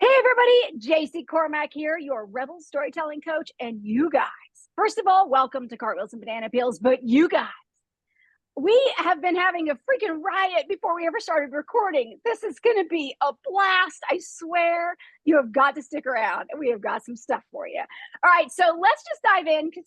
Hey everybody, JC Cormack here, your Rebel Storytelling Coach, and you guys. First of all, welcome to Cartwheels and Banana Peels, but you guys, we have been having a freaking riot before we ever started recording. This is going to be a blast, I swear. You have got to stick around. We have got some stuff for you. All right, so let's just dive in because,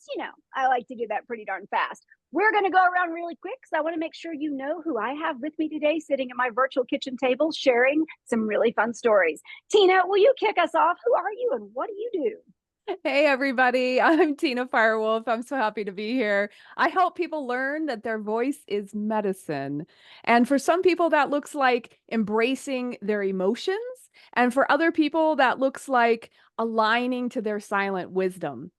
I like to do that pretty darn fast. We're going to go around really quick because I want to make sure you know who I have with me today sitting at my virtual kitchen table sharing some really fun stories. Tina, will you kick us off? Who are you and what do you do? Hey, everybody. I'm Tina Firewolf. I'm so happy to be here. I help people learn that their voice is medicine. And for some people, that looks like embracing their emotions. And for other people, that looks like aligning to their silent wisdom,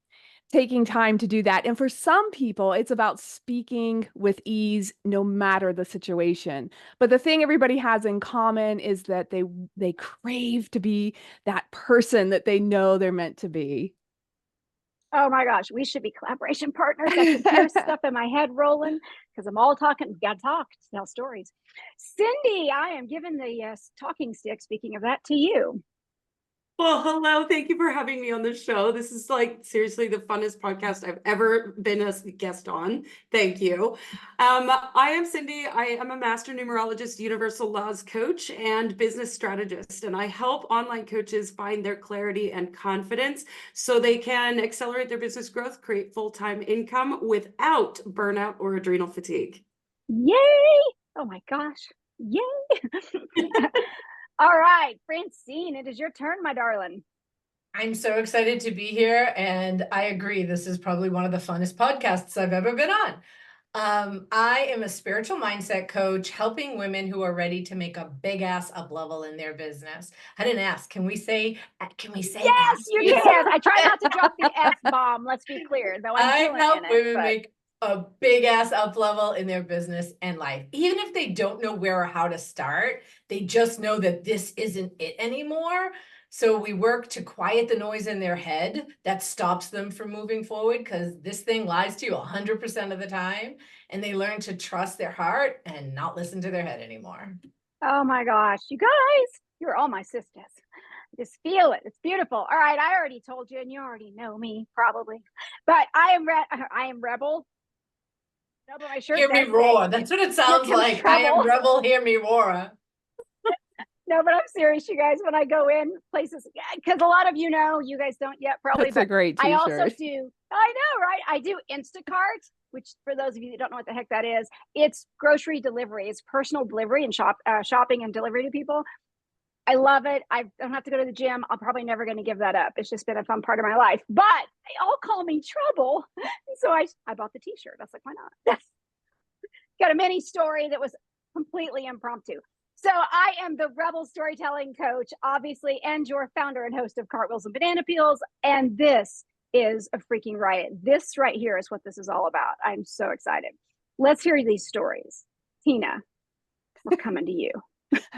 taking time to do that. And for some people, it's about speaking with ease, no matter the situation. But the thing everybody has in common is that they crave to be that person that they know they're meant to be. Oh my gosh, we should be collaboration partners. I can hear stuff in my head rolling because I'm all talking. We got to talk, tell stories. Cindy, I am giving the talking stick, speaking of that, to you. Well, hello. Thank you for having me on the show. This is seriously the funnest podcast I've ever been a guest on. Thank you. I am Cindy. I am a master numerologist, universal laws coach, and business strategist. And I help online coaches find their clarity and confidence so they can accelerate their business growth, create full-time income without burnout or adrenal fatigue. Yay! Oh my gosh. Yay! All right, Francine, it is your turn, my darling. I'm so excited to be here, and I agree. This is probably one of the funnest podcasts I've ever been on. I am a spiritual mindset coach helping women who are ready to make a big ass up level in their business. I didn't ask. Can we say Yes, ass? you can. I try not to drop the F bomb. Let's be clear, though. I help women but... make a big ass up level in their business and life. Even if they don't know where or how to start, they just know that this isn't it anymore. So we work to quiet the noise in their head that stops them from moving forward, because this thing lies to you 100% of the time. And they learn to trust their heart and not listen to their head anymore. Oh my gosh, you guys, you're all my sisters. Just feel it. It's beautiful. All right, I already told you, and you already know me probably, but I am rebel. No, but my shirt Hear me roar. That's what it sounds like. I am rebel. Hear me roar. No, but I'm serious, you guys. When I go in places, because a lot of you know, you guys don't yet probably. That's a great t-shirt. I also do. I know, right? I do Instacart, which for those of you that don't know what the heck that is, it's grocery delivery. It's personal delivery and shopping and delivery to people. I love it. I don't have to go to the gym. I'm probably never going to give that up. It's just been a fun part of my life. But they all call me Trouble, so I bought the T-shirt. I was like, why not? Got a mini story that was completely impromptu. So I am the Rebel Storytelling Coach, obviously, and your founder and host of Cartwheels and Banana Peels. And this is a freaking riot. This right here is what this is all about. I'm so excited. Let's hear these stories. Tina, we're coming to you.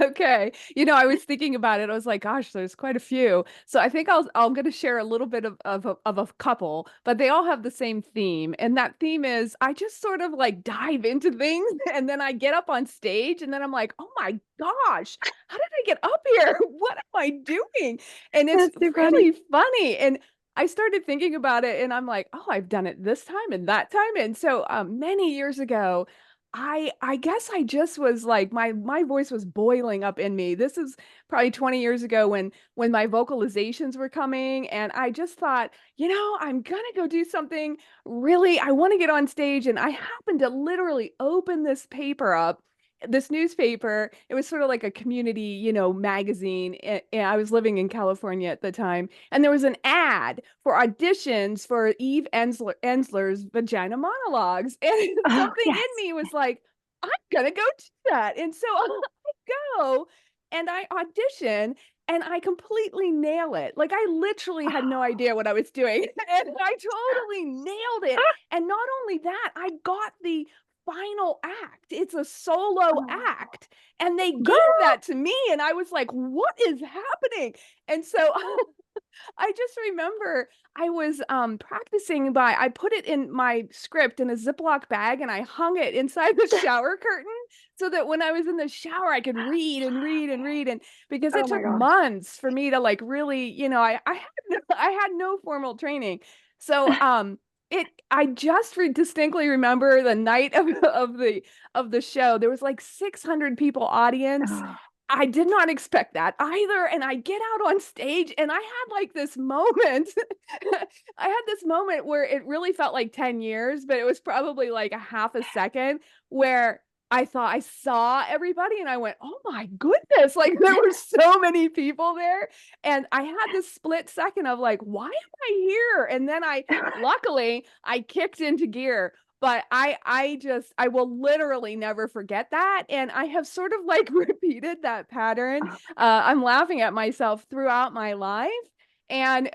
Okay. I was thinking about it. I was like, gosh, there's quite a few. So I think I'm going to share a little bit of a couple, but they all have the same theme. And that theme is I just sort of like dive into things and then I get up on stage and then I'm like, oh my gosh, how did I get up here? What am I doing? And it's really funny. And I started thinking about it and I'm like, oh, I've done it this time and that time. And so many years ago, I guess I just was like my voice was boiling up in me. This is probably 20 years ago when my vocalizations were coming and I just thought, I'm gonna go do something really, I want to get on stage. And I happened to literally open this newspaper. It was sort of like a community, magazine. And I was living in California at the time. And there was an ad for auditions for Eve Ensler's Vagina Monologues. And something in me was like, I'm going to go do that. And so I go and I audition and I completely nail it. Like I literally had no idea what I was doing. And I totally nailed it. And not only that, I got the final act. It's a solo act. And they gave that to me. And I was like, what is happening? And so I just remember I was practicing I put it in my script in a Ziploc bag and I hung it inside the shower curtain so that when I was in the shower, I could read and read and read. And because it Oh my took gosh. months for me to like really, I had no formal training. So, I just distinctly remember the night of the show. There was like 600 people audience. Oh, I did not expect that either. And I get out on stage and I had like this moment. I had this moment where it really felt like 10 years, but it was probably like a half a second where I thought I saw everybody and I went, oh my goodness, like there were so many people there. And I had this split second of like, why am I here? And then luckily, I kicked into gear. But I will literally never forget that. And I have sort of like repeated that pattern. I'm laughing at myself throughout my life. And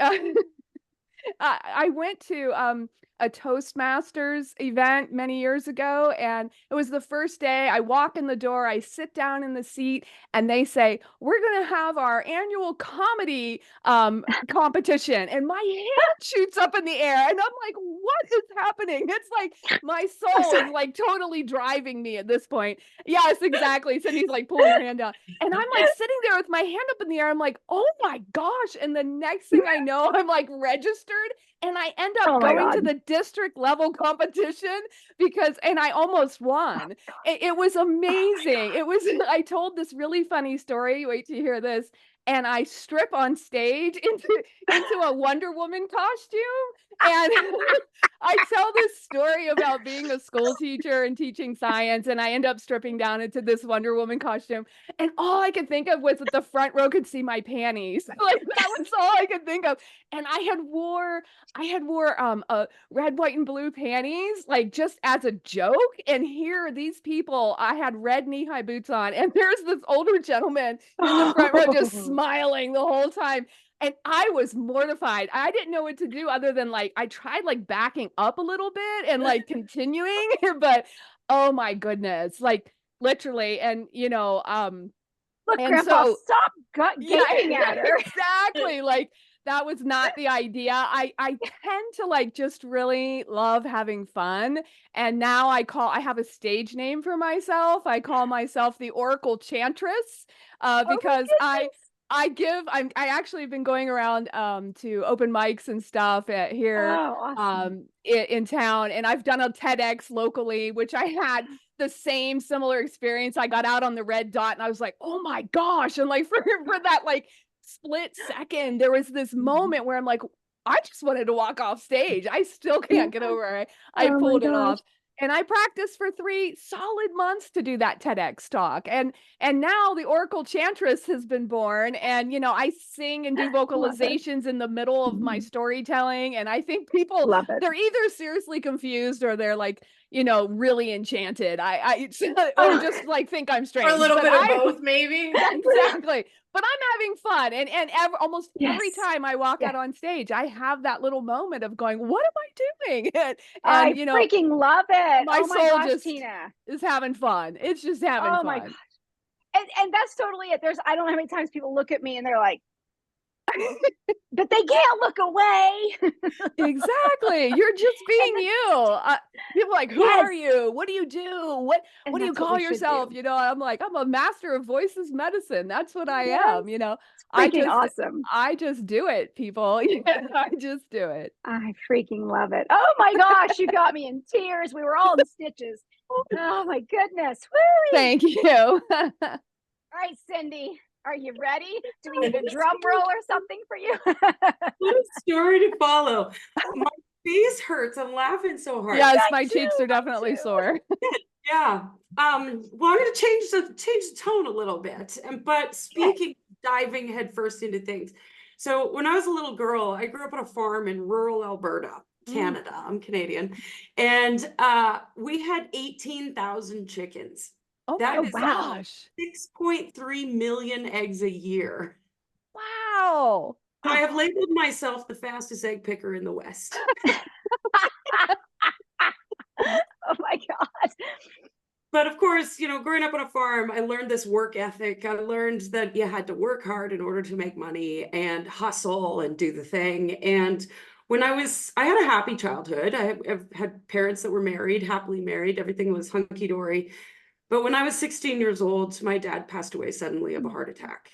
I went to a Toastmasters event many years ago, and it was the first day. I walk in the door, I sit down in the seat, and they say, "We're going to have our annual comedy competition." And my hand shoots up in the air, and I'm like, "What is happening?" It's like my soul is like totally driving me at this point. Yes, exactly. Cindy's like pulling her hand down. And I'm like sitting there with my hand up in the air. I'm like, oh my gosh. And the next thing I know, I'm like registered and I end oh up my going God. to the district level competition and I almost won. It was amazing. It was, I told this really funny story. Wait till you hear this. And I strip on stage into a Wonder Woman costume. And I tell this story about being a school teacher and teaching science. And I end up stripping down into this Wonder Woman costume. And all I could think of was that the front row could see my panties. Like that was all I could think of. And I had wore a red, white, and blue panties, like just as a joke. And here, these people, I had red knee-high boots on, and there's this older gentleman in the front row just smiling the whole time. And I was mortified. I didn't know what to do other than like, I tried like backing up a little bit and like continuing, but oh my goodness, like literally. And, Look, and Grandpa, so, stop gaping at her. exactly. Like that was not the idea. I tend to like just really love having fun. And now I have a stage name for myself. I call myself the Oracle Chantress, because I actually have been going around to open mics and stuff here Oh, awesome. in town, and I've done a TEDx locally, which I had the same similar experience. I got out on the red dot and I was like, oh my gosh. And like for that like split second, there was this moment where I'm like, I just wanted to walk off stage. I still can't get over it. I Oh my pulled it gosh. off. And I practiced for 3 solid months to do that TEDx talk. And now the Oracle Chantress has been born. And I sing and do Love it. vocalizations in the middle of my storytelling. And I think people, Love it. they're either seriously confused or they're like, really enchanted. Or just like think I'm strange. Or a little But bit of both, maybe. Exactly. But I'm having fun. And almost every Yes. time I walk Yes. out on stage, I have that little moment of going, what am I doing? I And freaking love it. my Oh my soul gosh, just Tina. is having fun. It's just having Oh fun. my gosh. And that's totally it. I don't know how many times people look at me and they're like, but they can't look away. Exactly. You're just being you. People are like, who Yes. are you? What do you do? What And do you that's what call we should yourself? do. I'm like, I'm a master of voices medicine. That's what I Yes. am. Freaking awesome. I just do it, people. I just do it. I freaking love it. Oh my gosh, you got me in tears. We were all in stitches. Oh my goodness. Woo! Thank you. All right, Cindy, are you ready? Do we need a drum roll or something for you? What a story to follow. My face hurts. I'm laughing so hard. Yes, Mine my cheeks too, are mine definitely too. sore. Yeah. Well, I'm going to change the tone a little bit. But speaking, diving headfirst into things. So when I was a little girl, I grew up on a farm in rural Alberta, Canada. I'm Canadian. And we had 18,000 chickens. Oh That my is gosh. 6.3 million eggs a year. Wow. I have labeled myself the fastest egg picker in the West. Oh my God. But of course, growing up on a farm, I learned this work ethic. I learned that you had to work hard in order to make money and hustle and do the thing. And when I had a happy childhood. I've had parents that were married, happily married. Everything was hunky-dory. But when I was 16 years old, my dad passed away suddenly of a heart attack.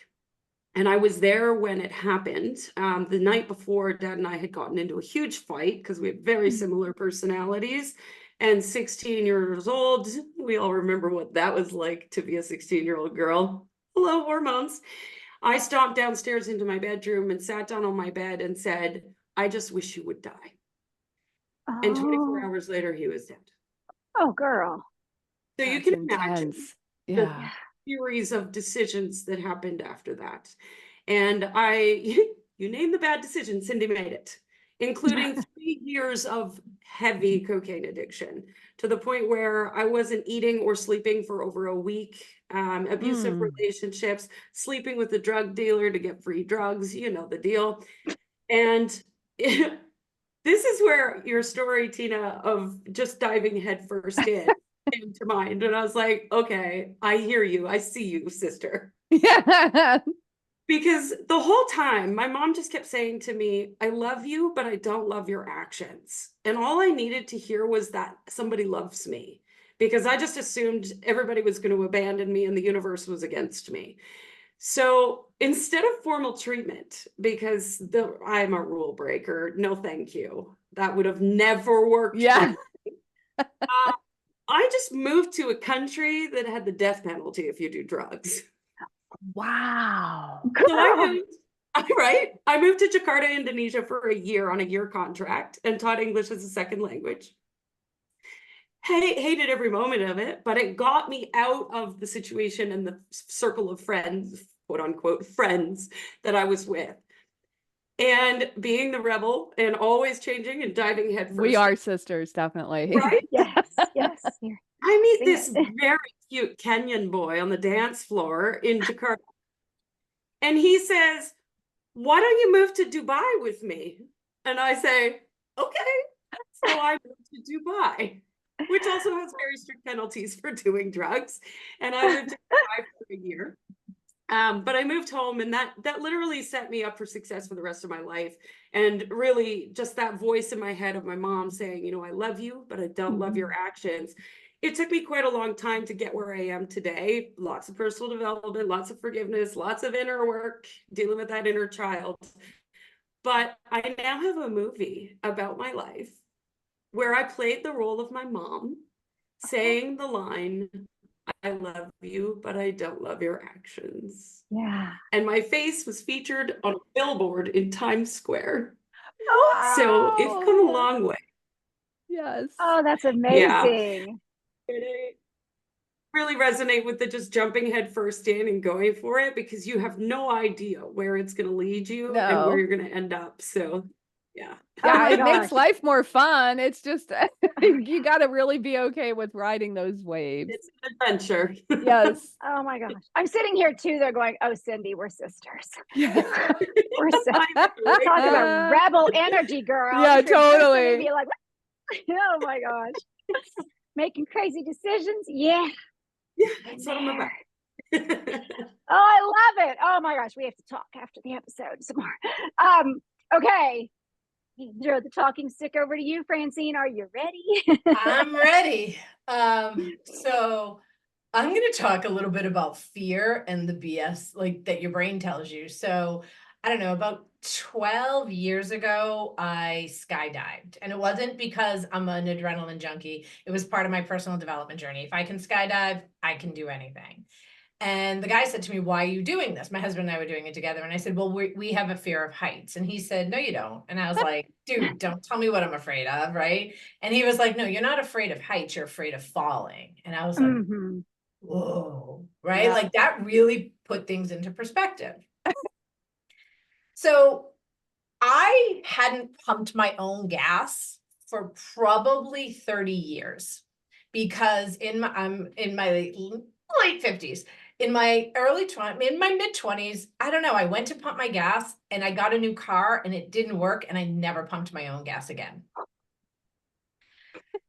And I was there when it happened. The night before, Dad and I had gotten into a huge fight because we had very similar personalities. And 16 years old, we all remember what that was like to be a 16-year-old girl. Hello, hormones. I stomped downstairs into my bedroom and sat down on my bed and said, I just wish you would die. And 24 hours later, he was dead. Oh, girl. So you That's can imagine intense. the Yeah. series of decisions that happened after that. And you name the bad decision, Cindy made it, including 3 years of heavy cocaine addiction, to the point where I wasn't eating or sleeping for over a week, abusive relationships, sleeping with a drug dealer to get free drugs, you know the deal. And this is where your story, Tina, of just diving headfirst in came to mind. And I was like, okay, I hear you. I see you, sister. Yeah. Because the whole time, my mom just kept saying to me, I love you, but I don't love your actions. And all I needed to hear was that somebody loves me, because I just assumed everybody was going to abandon me and the universe was against me. So instead of formal treatment, because I'm a rule breaker, no thank you. That would have never worked. Yeah. I just moved to a country that had the death penalty if you do drugs. Wow. So I moved to Jakarta, Indonesia for a year on a year contract and taught English as a second language. Hated every moment of it, but it got me out of the situation and the circle of friends, quote unquote, friends that I was with. And being the rebel and always changing and diving headfirst. We are sisters, definitely. Right? Yes. Yes. I meet this very cute Kenyan boy on the dance floor in Jakarta. And he says, why don't you move to Dubai with me? And I say, okay. So I moved to Dubai, which also has very strict penalties for doing drugs. And I lived in Dubai for a year. But I moved home, and that literally set me up for success for the rest of my life. And really just that voice in my head of my mom saying, you know, I love you, but I don't love your actions. It took me quite a long time to get where I am today. Lots of personal development, lots of forgiveness, lots of inner work, dealing with that inner child. But I now have a movie about my life where I played the role of my mom, saying the line, I love you, but I don't love your actions. Yeah. And my face was featured on a billboard in Times Square. Oh, So it's come a long way. Yes. oh, that's amazing. It really resonate with the just jumping head first in and going for it, because you have no idea where it's going to lead you and where No. you're going to end up. So yeah. Oh Yeah, my it makes gosh. life more fun. It's just you got to really be okay with riding those waves. It's an adventure. Yes. Oh my gosh. I'm sitting here too. They're going, oh, Cindy, we're sisters. Yeah. We're sisters. Talk about rebel energy, girl. Yeah, You're just sitting totally. there being like, oh my gosh. Making crazy decisions. Yeah. Yeah, that's what I'm about. Oh, I love it. Oh my gosh. We have to talk after the episode some more. Okay. Throw the talking stick over to you, Francine. Are you ready? I'm ready. So I'm going to talk a little bit about fear and the BS like that your brain tells you. So I don't know, about 12 years ago, I skydived, and it wasn't because I'm an adrenaline junkie. It was part of my personal development journey. If I can skydive, I can do anything. And the guy said to me, why are you doing this? My husband and I were doing it together. And I said, well, we have a fear of heights. And he said, no, you don't. And I was like, dude, don't tell me what I'm afraid of. Right. And he was like, no, you're not afraid of heights. You're afraid of falling. And I was like, whoa, right? Yeah. Like that really put things into perspective. So I hadn't pumped my own gas for probably 30 years, because I'm in my late 50s. In my mid 20s, I don't know, I went to pump my gas and I got a new car and it didn't work, and I never pumped my own gas again.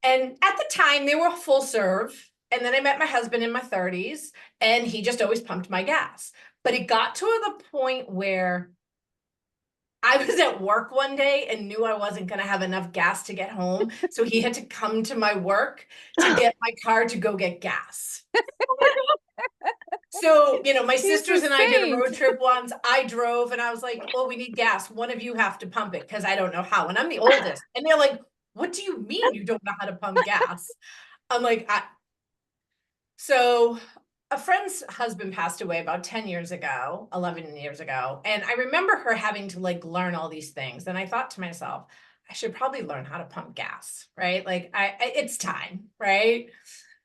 And at the time they were full serve. And then I met my husband in my 30s and he just always pumped my gas. But it got to the point where I was at work one day and knew I wasn't going to have enough gas to get home. So he had to come to my work to get my car to go get gas. So, my He's sisters the and I did a road saint. trip once. I drove and I was like, oh, we need gas. One of you have to pump it because I don't know how. And I'm the oldest. And they're like, what do you mean you don't know how to pump gas? I'm like, so a friend's husband passed away about 10 years ago, 11 years ago. And I remember her having to like learn all these things. And I thought to myself, I should probably learn how to pump gas, right? Like it's time, right?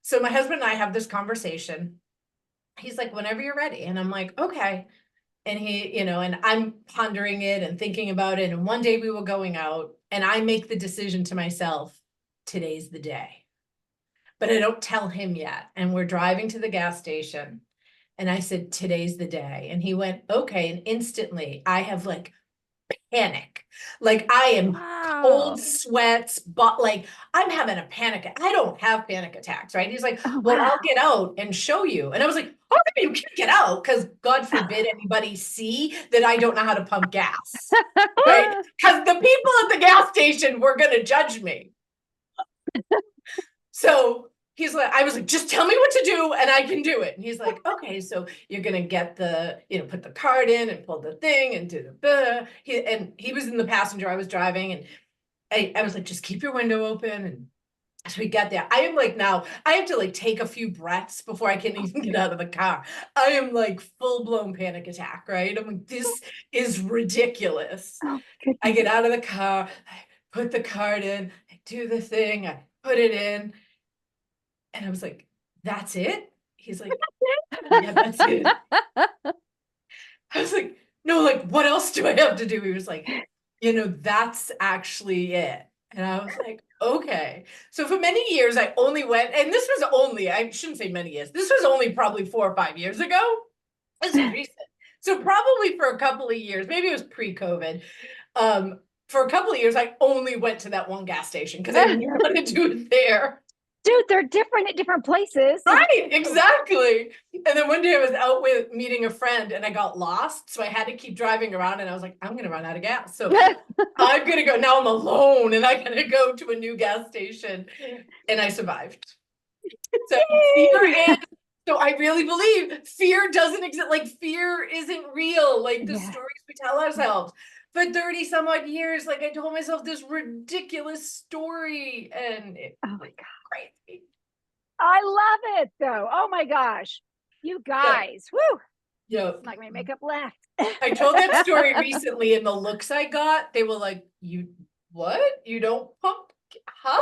So my husband and I have this conversation. He's like, whenever you're ready. And I'm like, okay. And he, and I'm pondering it and thinking about it. And one day we were going out and I make the decision to myself, today's the day. But I don't tell him yet. And we're driving to the gas station. And I said, today's the day. And he went, okay. And instantly I have like panic. Like I am cold sweats, but like I'm having a panic. I don't have panic attacks, right? He's like, well, I'll get out and show you. And I was like, oh, you can't get out because God forbid anybody see that I don't know how to pump gas, right? Because the people at the gas station were going to judge me. So he's like, I was like, just tell me what to do and I can do it. And he's like, okay, so you're going to get the, put the card in and pull the thing and do the, he was in the passenger, I was driving and I was like, just keep your window open. And so we got there. I am like, now I have to like take a few breaths before I can even get out of the car. I am like full blown panic attack, right? I'm like, this is ridiculous. I get out of the car, I put the card in, I do the thing, I put it in. And I was like, that's it? He's like, yeah, that's it. I was like, no, like, what else do I have to do? He was like, that's actually it. And I was like, okay. So for many years, I only went, and this was only, I shouldn't say many years, this was only probably 4 or 5 years ago. This is recent. So probably for a couple of years, maybe it was pre-COVID. For a couple of years, I only went to that one gas station because I knew how to do it there. Dude, they're different at different places. Right, exactly. And then one day I was out with meeting a friend and I got lost. So I had to keep driving around and I was like, I'm going to run out of gas. So I'm going to go. Now I'm alone and I'm going to go to a new gas station. And I survived. So so I really believe fear doesn't exist. Like fear isn't real. Like the stories we tell ourselves. For 30 some odd years, like I told myself this ridiculous story and oh my God. Crazy. I love it though. Oh my gosh. You guys. Woo. Yeah. It's not my makeup left. I told that story recently and the looks I got, they were like, what? You don't pump? Huh?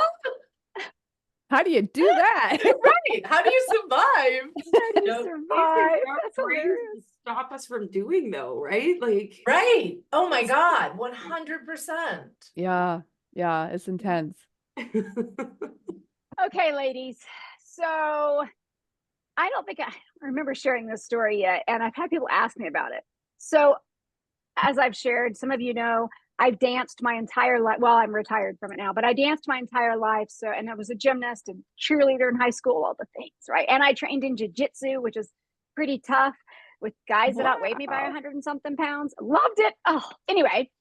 How do you do that? Right. How do you survive? How do you survive? That's hilarious. Stop us from doing though, right? Like, right. Oh my God. 100%. Yeah. Yeah. It's intense. Okay, ladies. So I don't think I remember sharing this story yet, and I've had people ask me about it. So as I've shared, some of you know, I've danced my entire life. Well, I'm retired from it now, but I danced my entire life. So, and I was a gymnast and cheerleader in high school, all the things, right? And I trained in jiu-jitsu, which is pretty tough with guys that outweighed me by 100 and something pounds. Loved it. Oh, anyway.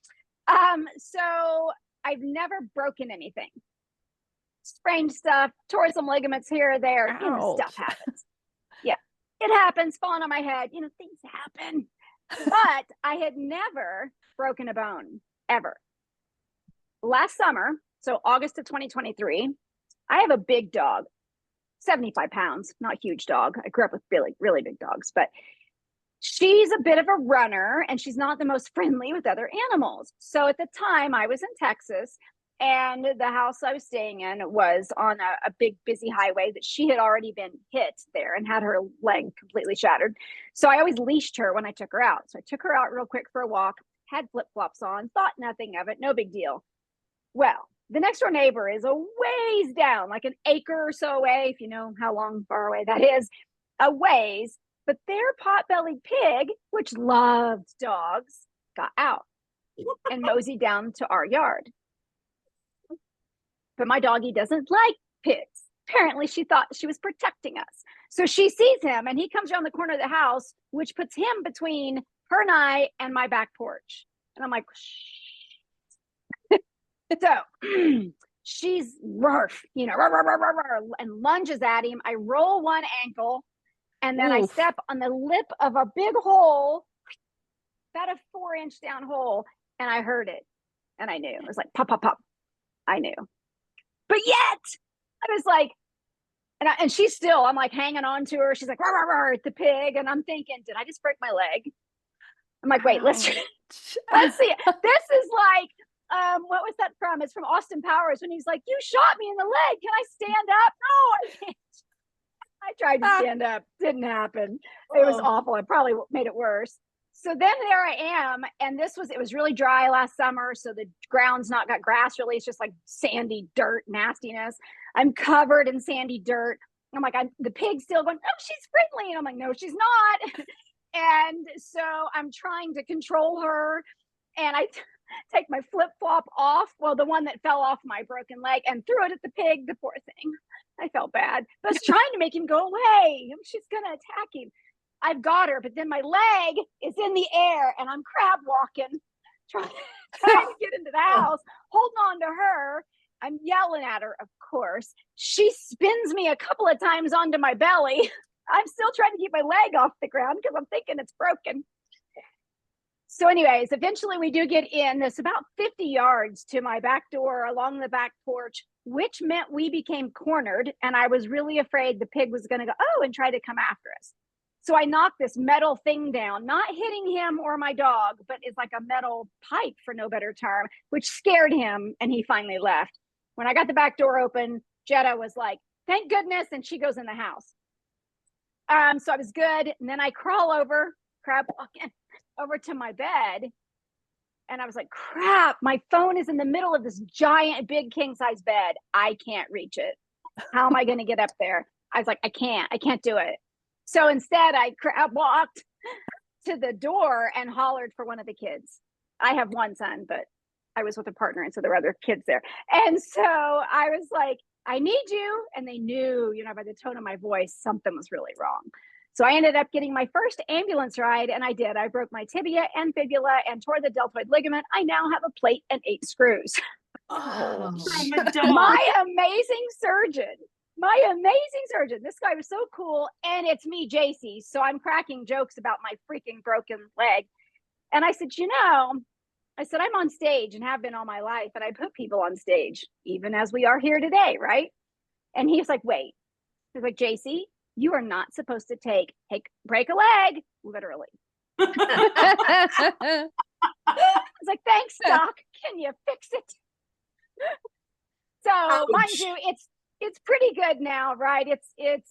So I've never broken anything. Sprained stuff, tore some ligaments here or there. Stuff happens. Yeah, it happens. Falling on my head. Things happen. But I had never broken a bone ever. Last summer, so August of 2023, I have a big dog, 75 pounds, not a huge dog. I grew up with really, really big dogs, but she's a bit of a runner and she's not the most friendly with other animals. So at the time I was in Texas and the house I was staying in was on a big busy highway that she had already been hit there and had her leg completely shattered. So I always leashed her when I took her out. So I took her out real quick for a walk, had flip-flops on, thought nothing of it, no big deal. Well, the next door neighbor is a ways down, like an acre or so away, if you know how far away that is, a ways. But their pot-bellied pig, which loved dogs, got out and moseyed down to our yard. But my doggie doesn't like pigs. Apparently, she thought she was protecting us. So she sees him and he comes around the corner of the house, which puts him between her and I and my back porch. And I'm like, shh. So she's rough, you know, and lunges at him. I roll one ankle, and then I step on the lip of a big hole, about a 4-inch down hole, and I heard it. And I knew. It was like pop, pop, pop. I knew. But yet, I was like, and she's still, I'm like hanging on to her. She's like, rah, rah, rah, at the pig. And I'm thinking, did I just break my leg? I'm like, wait, let's see. This is like, what was that from? It's from Austin Powers when he's like, you shot me in the leg. Can I stand up? No, I can't. I tried to stand up. Didn't happen. It was awful. It probably made it worse. So then there I am. And it was really dry last summer. So the ground's not got grass really. It's just like sandy dirt nastiness. I'm covered in sandy dirt. I'm like, the pig's still going, oh, she's friendly. And I'm like, no, she's not. And so I'm trying to control her. And I take my flip-flop off. Well, the one that fell off my broken leg, and threw it at the pig, the poor thing. I felt bad. But I was trying to make him go away. She's going to attack him. I've got her, but then my leg is in the air and I'm crab walking, trying to get into the house, holding on to her. I'm yelling at her, of course. She spins me a couple of times onto my belly. I'm still trying to keep my leg off the ground because I'm thinking it's broken. So anyways, eventually we do get in. This about 50 yards to my back door along the back porch, which meant we became cornered. And I was really afraid the pig was going to go, oh, and try to come after us. So I knocked this metal thing down, not hitting him or my dog, but it's like a metal pipe, for no better term, which scared him. And he finally left. When I got the back door open, Jetta was like, thank goodness. And she goes in the house. So I was good. And then I crawl over, crab walking over to my bed. And I was like, crap, my phone is in the middle of this giant, big king size bed. I can't reach it. How am I going to get up there? I was like, I can't do it. So instead I crab walked to the door and hollered for one of the kids. I have one son, but I was with a partner. And so there were other kids there. And so I was like, I need you. And they knew, by the tone of my voice, something was really wrong. So I ended up getting my first ambulance ride, and I did. I broke my tibia and fibula and tore the deltoid ligament. I now have a plate and 8 screws. Oh, My amazing surgeon. This guy was so cool. And it's me, JC. So I'm cracking jokes about my freaking broken leg. And I said, I'm on stage and have been all my life. And I put people on stage, even as we are here today, right? And he was like, wait. He's like, JC, you are not supposed to break a leg, literally. I was like, thanks, Doc. Can you fix it? So mind you, it's pretty good now, right? It's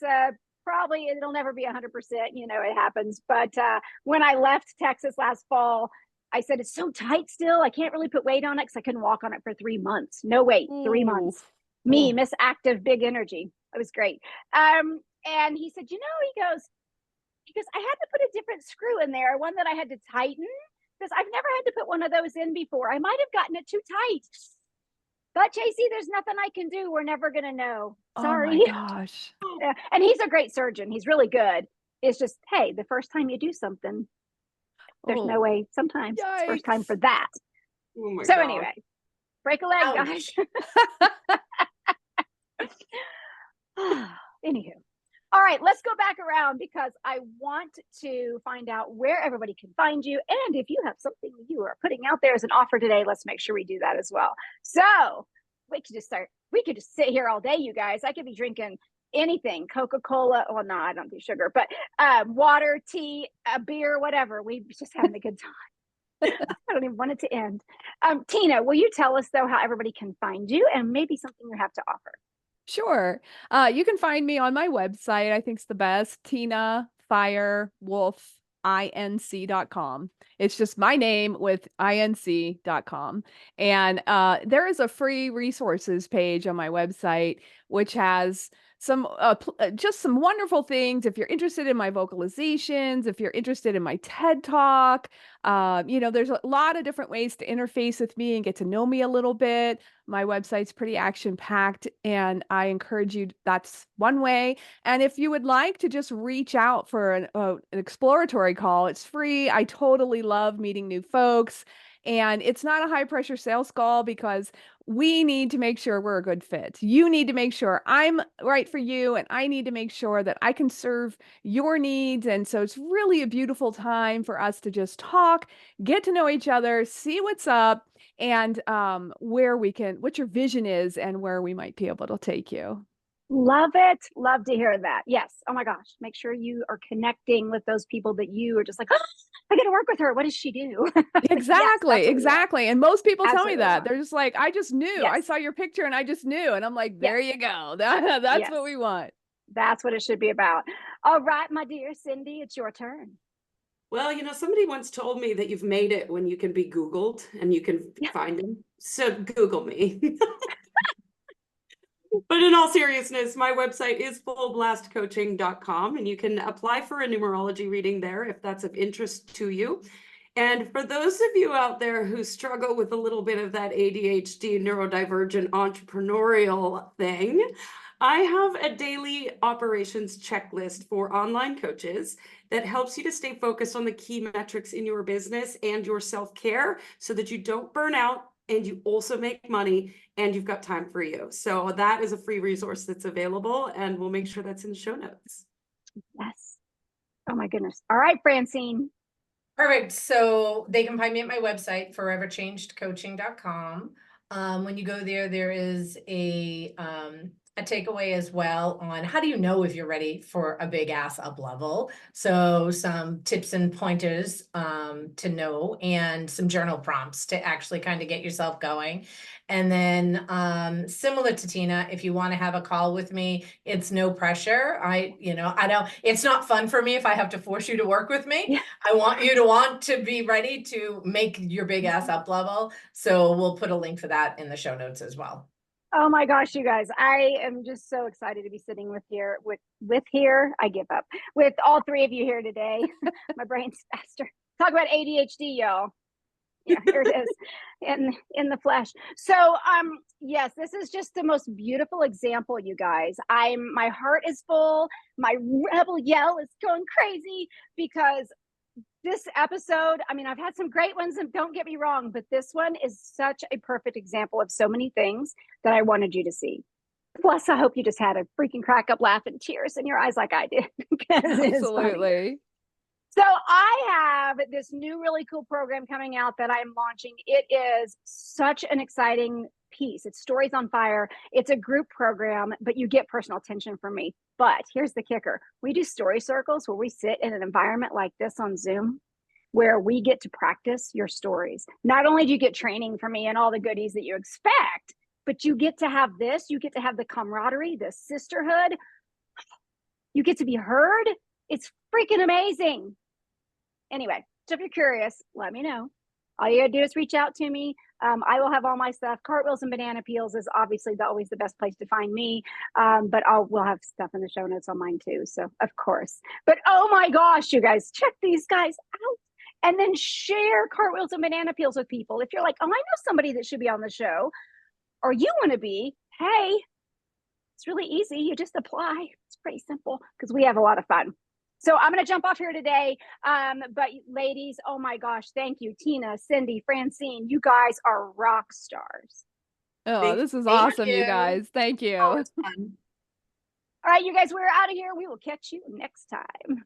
probably, it'll never be 100%, it happens. But when I left Texas last fall, I said, it's so tight still. I can't really put weight on it because I couldn't walk on it for 3 months. No weight, 3 months. Me, Miss Active, big energy. It was great. And he said, he goes, I had to put a different screw in there, one that I had to tighten, because I've never had to put one of those in before. I might have gotten it too tight. But JC, there's nothing I can do. We're never going to know. Sorry. Oh my gosh. Yeah. And he's a great surgeon. He's really good. It's just, hey, the first time you do something, there's no way. Sometimes it's first time for that. Oh my so God. Anyway, break a leg, guys. Anywho. All right, let's go back around because I want to find out where everybody can find you. And if you have something you are putting out there as an offer today, let's make sure we do that as well. So we could just sit here all day, you guys. I could be drinking anything, Coca-Cola. Well, no, I don't do sugar, but water, tea, a beer, whatever. We just having a good time. I don't even want it to end. Tina, will you tell us though how everybody can find you and maybe something you have to offer? Sure. You can find me on my website. I think it's the best, Tina Firewolf, inc.com. It's just my name with inc.com. And there is a free resources page on my website, which has some just some wonderful things. If you're interested in my vocalizations, if you're interested in my TED Talk, there's a lot of different ways to interface with me and get to know me a little bit. My website's pretty action-packed, and I encourage you, that's one way. And if you would like to just reach out for an exploratory call, it's free. I totally love meeting new folks. And it's not a high pressure sales call because we need to make sure we're a good fit. You need to make sure I'm right for you, and I need to make sure that I can serve your needs. And so it's really a beautiful time for us to just talk, get to know each other, see what's up, and where we can, what your vision is, and where we might be able to take you. Love it. Love to hear that. Yes. Oh my gosh. Make sure you are connecting with those people that you are just like, oh, I got to work with her. What does she do? Exactly, Yes, exactly. And most people tell me absolutely that. They're just like, I just knew. I yes. saw your picture and I just knew. And I'm like, Yes. there you go. That's Yes. what we want. That's what it should be about. All right, my dear Cindy, it's your turn. Well, somebody once told me that you've made it when you can be Googled and you can find them. So Google me. But in all seriousness, my website is fullblastcoaching.com, and you can apply for a numerology reading there if that's of interest to you. And for those of you out there who struggle with a little bit of that ADHD, neurodivergent entrepreneurial thing, I have a daily operations checklist for online coaches that helps you to stay focused on the key metrics in your business and your self-care so that you don't burn out and you also make money and you've got time for you. So that is a free resource that's available, and we'll make sure that's in the show notes. Yes. Oh my goodness. All right, Francine. Perfect. So they can find me at my website, foreverchangedcoaching.com. When you go there, there is a takeaway as well on how do you know if you're ready for a big ass up level. So some tips and pointers to know, and some journal prompts to actually kind of get yourself going. And then similar to Tina, if you want to have a call with me, it's no pressure. I don't, it's not fun for me if I have to force you to work with me. Yeah. I want you to want to be ready to make your big ass up level. So we'll put a link for that in the show notes as well. Oh my gosh, you guys, I am just so excited to be sitting with here. I give up with all three of you here today. My brain's faster. Talk about ADHD, y'all. Yeah, here it is in the flesh. So, yes, this is just the most beautiful example, you guys. My heart is full. My rebel yell is going crazy because this episode, I mean, I've had some great ones, and don't get me wrong, but this one is such a perfect example of so many things that I wanted you to see. Plus, I hope you just had a freaking crack up laugh and tears in your eyes like I did. Absolutely. So I have this new really cool program coming out that I'm launching. It is such an exciting piece. It's Stories on Fire. It's a group program, but you get personal attention from me. But here's the kicker. We do story circles where we sit in an environment like this on Zoom, where we get to practice your stories. Not only do you get training from me and all the goodies that you expect, but you get to have this. You get to have the camaraderie, the sisterhood. You get to be heard. It's freaking amazing. Anyway, so if you're curious, let me know. All you gotta do is reach out to me. I will have all my stuff. Cartwheels and Banana Peels is obviously always the best place to find me. But we'll have stuff in the show notes on mine too. So of course. But oh my gosh, you guys, check these guys out. And then share Cartwheels and Banana Peels with people. If you're like, oh, I know somebody that should be on the show, or you want to be, hey, it's really easy. You just apply. It's pretty simple because we have a lot of fun. So I'm going to jump off here today. But ladies, oh my gosh, thank you. Tina, Cindy, Francine, you guys are rock stars. Oh, this is awesome, you guys. Thank you. Oh, it's fun. All right, you guys, we're out of here. We will catch you next time.